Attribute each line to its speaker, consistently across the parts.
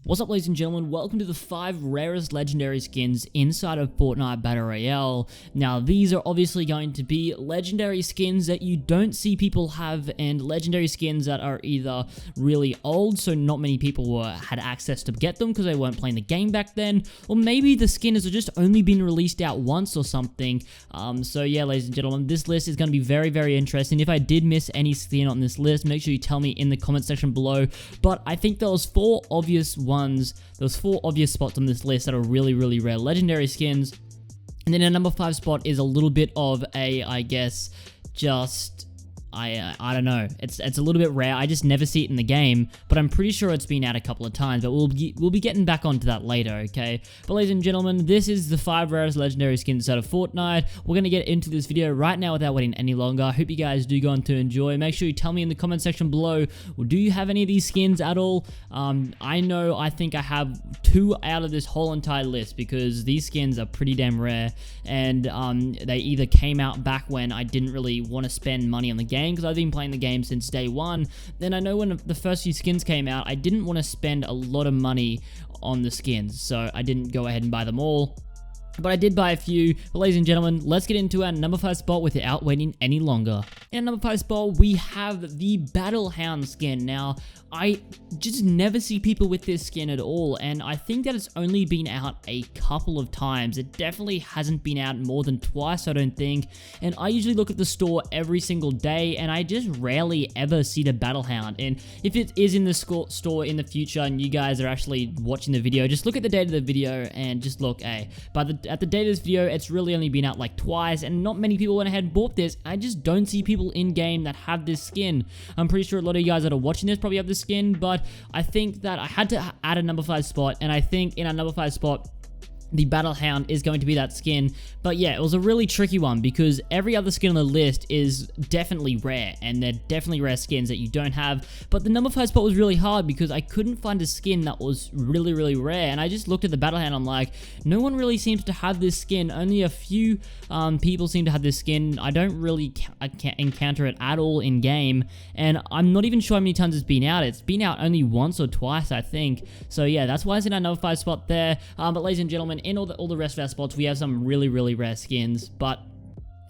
Speaker 1: What's up, ladies and gentlemen? Welcome to the 5 rarest legendary skins inside of Fortnite Battle Royale. Now, these are obviously going to be legendary skins that you don't see people have, and legendary skins that are either really old, so not many people had access to get them because they weren't playing the game back then, or maybe the skin has just only been released out once or something. So yeah, ladies and gentlemen, this list is going to be very, very interesting. If I did miss any skin on this list, make sure you tell me in the comment section below. But I think there was 4 obvious There's 4 obvious spots on this list that are really, really rare legendary skins. And then a number 5 spot is a little bit of a, I guess, just... I don't know. It's a little bit rare. I just never see it in the game, but I'm pretty sure it's been out a couple of times, but we'll be getting back onto that later, okay? But ladies and gentlemen, this is the 5 rarest legendary skins out of Fortnite. We're going to get into this video right now without waiting any longer. I hope you guys do go on to enjoy. Make sure you tell me in the comment section below, well, do you have any of these skins at all? I think I have 2 out of this whole entire list because these skins are pretty damn rare, and they either came out back when I didn't really want to spend money on the game, because I've been playing the game since day one. Then I know when the first few skins came out, I didn't want to spend a lot of money on the skins, so I didn't go ahead and buy them all. But I did buy a few. But ladies and gentlemen, let's get into our number 5 spot without waiting any longer. In our number 5 spot, we have the Hound skin. Now, I just never see people with this skin at all, and I think that it's only been out a couple of times. It definitely hasn't been out more than twice, I don't think. And I usually look at the store every single day, and I just rarely ever see the Hound. And if it is in the store in the future, and you guys are actually watching the video, just look at the date of the video and just look, hey, at the date of this video, it's really only been out like twice, and not many people went ahead and bought this. I just don't see people in game that have this skin. I'm pretty sure a lot of you guys that are watching this probably have this skin, but I think that I had to add a number 5 spot, and I think in our number 5 spot, the Hound is going to be that skin. But yeah, it was a really tricky one because every other skin on the list is definitely rare, and they're definitely rare skins that you don't have. But the number 5 spot was really hard because I couldn't find a skin that was really, really rare, and I just looked at the Hound. I'm like, no one really seems to have this skin. Only a few people seem to have this skin. I don't really encounter it at all in game, and I'm not even sure how many times it's been out. It's been out only once or twice, I think. So yeah, that's why it's in our number 5 spot there. But ladies and gentlemen, in all the rest of our spots, we have some really, really rare skins, but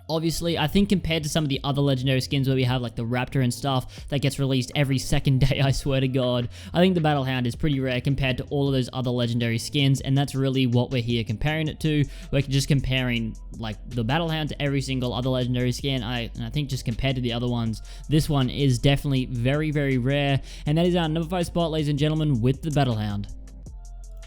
Speaker 1: obviously, I think compared to some of the other legendary skins where we have like the Raptor and stuff that gets released every second day, I swear to God, I think the Hound is pretty rare compared to all of those other legendary skins, and that's really what we're here comparing it to. We're just comparing like the Hound to every single other legendary skin. And I think just compared to the other ones, this one is definitely very, very rare, and that is our number 5 spot, ladies and gentlemen, with the Hound.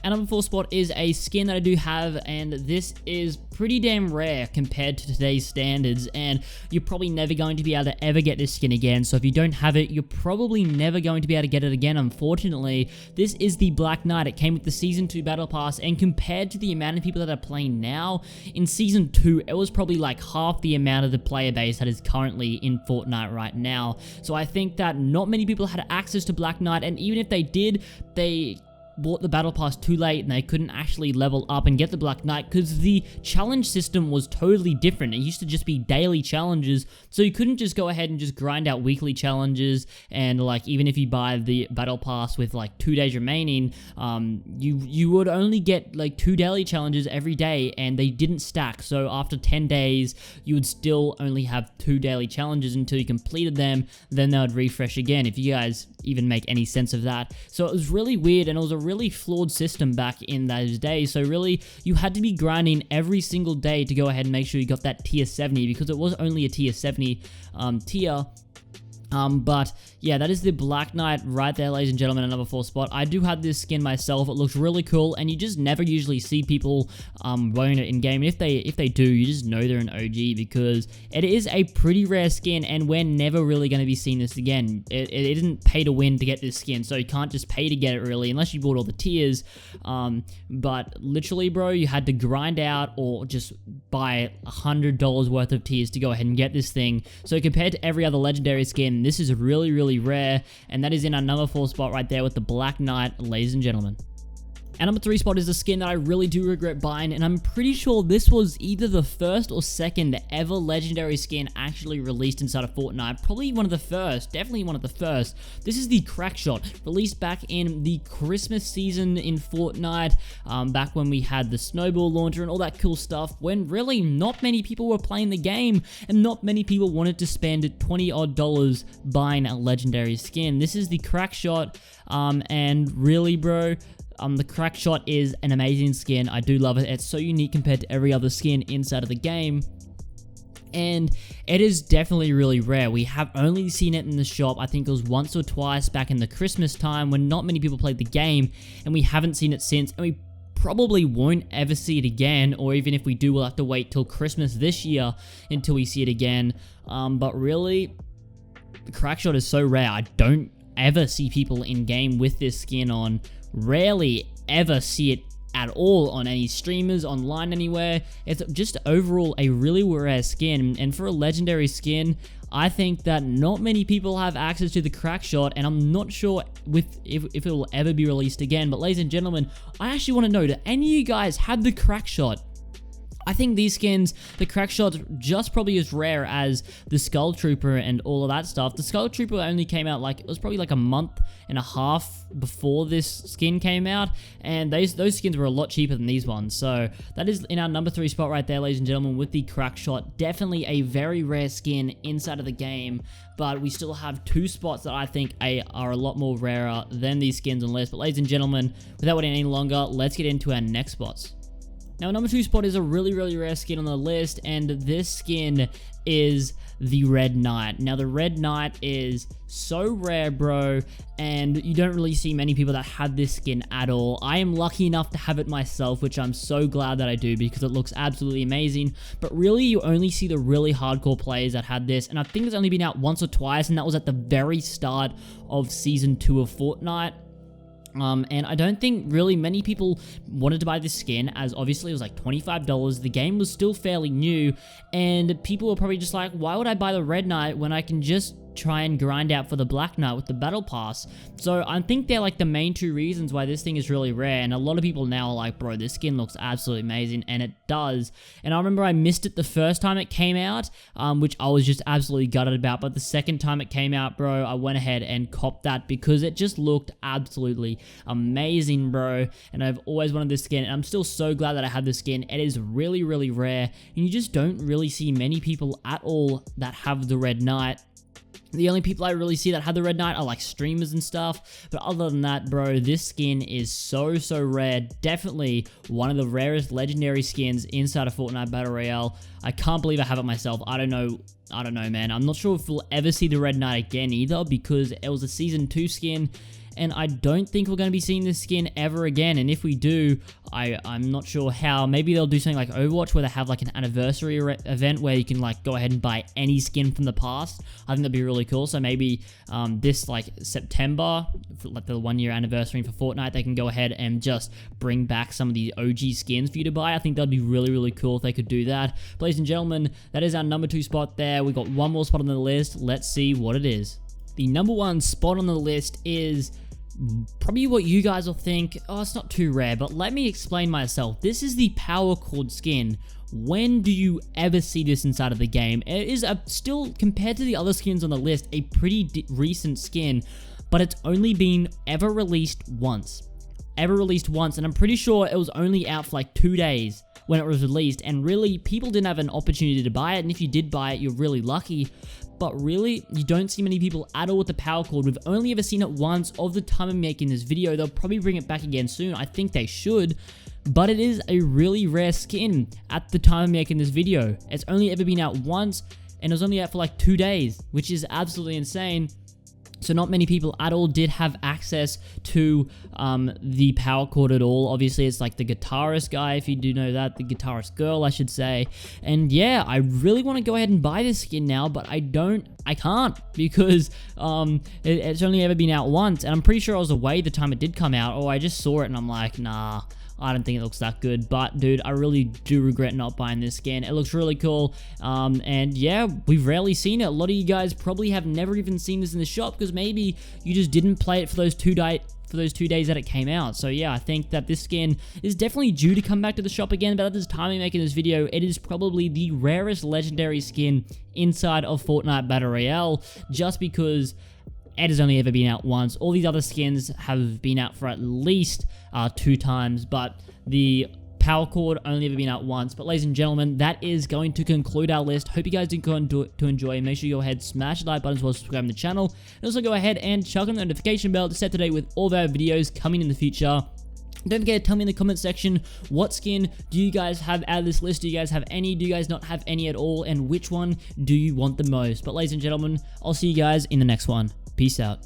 Speaker 1: And number 4 spot is a skin that I do have, and this is pretty damn rare compared to today's standards, and you're probably never going to be able to ever get this skin again. So if you don't have it, you're probably never going to be able to get it again, unfortunately. This is the Black Knight. It came with the Season 2 Battle Pass, and compared to the amount of people that are playing now, in Season 2, it was probably like half the amount of the player base that is currently in Fortnite right now. So I think that not many people had access to Black Knight, and even if they did, they bought the battle pass too late and they couldn't actually level up and get the Black Knight because the challenge system was totally different. It used to just be daily challenges, so you couldn't just go ahead and just grind out weekly challenges, and like even if you buy the battle pass with like 2 days remaining, you would only get like 2 daily challenges every day, and they didn't stack. So after 10 days you would still only have 2 daily challenges until you completed them. Then they would refresh again, if you guys even make any sense of that. So it was really weird, and it was a really flawed system back in those days. So really, you had to be grinding every single day to go ahead and make sure you got that tier 70, because it was only a tier 70 tier. But yeah, that is the Black Knight right there, ladies and gentlemen, at number 4 spot. I do have this skin myself. It looks really cool, and you just never usually see people wearing it in game. And if they do, you just know they're an OG, because it is a pretty rare skin, and we're never really going to be seeing this again. It isn't pay to win to get this skin, so you can't just pay to get it really, unless you bought all the tiers. But literally, bro, you had to grind out or just buy $100 worth of tiers to go ahead and get this thing. So compared to every other legendary skin, this is really, really rare, and that is in our number 4 spot right there with the Black Knight, ladies and gentlemen. And number 3 spot is a skin that I really do regret buying, and I'm pretty sure this was either the first or second ever legendary skin actually released inside of Fortnite. Probably one of the first, definitely one of the first. This is the Crackshot, released back in the Christmas season in Fortnite, back when we had the snowball launcher and all that cool stuff, when really not many people were playing the game, and not many people wanted to spend $20 odd buying a legendary skin. This is the Crackshot, and really, bro, the Crackshot is an amazing skin. I do love it. It's so unique compared to every other skin inside of the game. And it is definitely really rare. We have only seen it in the shop, I think it was once or twice back in the Christmas time when not many people played the game, and we haven't seen it since, and we probably won't ever see it again, or even if we do, we'll have to wait till Christmas this year until we see it again. But really, the Crackshot is so rare. I don't ever see people in game with this skin on. Rarely ever see it at all on any streamers, online, anywhere. It's just overall a really rare skin, and for a legendary skin, I think that not many people have access to the Crackshot, and I'm not sure if it will ever be released again. But ladies and gentlemen, I actually want to know, do any of you guys have the Crackshot? I think these skins, the Crackshot's just probably as rare as the Skull Trooper and all of that stuff. The Skull Trooper only came out it was probably like a month and a half before this skin came out, and those skins were a lot cheaper than these ones. So that is in our number 3 spot right there, ladies and gentlemen, with the Crackshot. Definitely a very rare skin inside of the game, but we still have 2 spots that I think are a lot more rarer than these skins on the list. But ladies and gentlemen, without waiting any longer, let's get into our next spots. Now, number 2 spot is a really, really rare skin on the list, and this skin is the Red Knight. Now, the Red Knight is so rare, bro, and you don't really see many people that have this skin at all. I am lucky enough to have it myself, which I'm so glad that I do because it looks absolutely amazing, but really, you only see the really hardcore players that had this, and I think it's only been out once or twice, and that was at the very start of Season 2 of Fortnite. And I don't think really many people wanted to buy this skin, as obviously it was like $25. The game was still fairly new, and people were probably just like, why would I buy the Red Knight when I can just try and grind out for the Black Knight with the Battle Pass? So I think they're like the main 2 reasons why this thing is really rare, and a lot of people now are like, bro, this skin looks absolutely amazing, and it does. And I remember I missed it the first time it came out, which I was just absolutely gutted about, but the second time it came out, bro, I went ahead and copped that because it just looked absolutely amazing, bro, and I've always wanted this skin, and I'm still so glad that I have this skin. It is really, really rare, and you just don't really see many people at all that have the Red Knight. The only people I really see that have the Red Knight are like streamers and stuff, but other than that, bro, this skin is so rare. Definitely one of the rarest legendary skins inside of Fortnite Battle Royale. I can't believe I have it myself. I don't know, man. I'm not sure if we'll ever see the Red Knight again either, because it was a Season 2 skin, and I don't think we're going to be seeing this skin ever again, and if we do, I'm not sure how. Maybe they'll do something like Overwatch where they have like an anniversary event where you can like go ahead and buy any skin from the past. I think that'd be really cool. So maybe this like September, like the 1-year anniversary for Fortnite, they can go ahead and just bring back some of the OG skins for you to buy. I think that'd be really, really cool if they could do that. But ladies and gentlemen, that is our number 2 spot there. We got one more spot on the list. Let's see what it is. The number 1 spot on the list is probably what you guys will think, oh, it's not too rare, but let me explain myself. This is the Power Chord skin. When do you ever see this inside of the game? It is still, compared to the other skins on the list, a pretty recent skin, but it's only been ever released once. And I'm pretty sure it was only out for like 2 days when it was released, and really, people didn't have an opportunity to buy it, and if you did buy it, you're really lucky. But really, you don't see many people at all with the Power Chord. We've only ever seen it once of the time of making this video. They'll probably bring it back again soon. I think they should. But it is a really rare skin at the time of making this video. It's only ever been out once, and it was only out for like 2 days, which is absolutely insane. So not many people at all did have access to the Power Chord at all. Obviously, it's like the guitarist guy, if you do know that, the guitarist girl, I should say. And yeah, I really want to go ahead and buy this skin now, but I can't, because it's only ever been out once, and I'm pretty sure I was away the time it did come out, or I just saw it and I'm like, nah, I don't think it looks that good. But dude, I really do regret not buying this skin. It looks really cool, and yeah, we've rarely seen it. A lot of you guys probably have never even seen this in the shop, because maybe you just didn't play it for those for those 2 days that it came out. So yeah, I think that this skin is definitely due to come back to the shop again, but at this time I'm making this video, it is probably the rarest legendary skin inside of Fortnite Battle Royale, just because it has only ever been out once. All these other skins have been out for at least 2 times, but the Power Chord only ever been out once. But ladies and gentlemen, that is going to conclude our list. Hope you guys did go to enjoy. Make sure you go ahead, smash the like button as well as subscribe to the channel. And also go ahead and chuck on the notification bell to stay up to date with all of our videos coming in the future. Don't forget to tell me in the comment section, what skin do you guys have out of this list? Do you guys have any? Do you guys not have any at all? And which one do you want the most? But ladies and gentlemen, I'll see you guys in the next one. Peace out.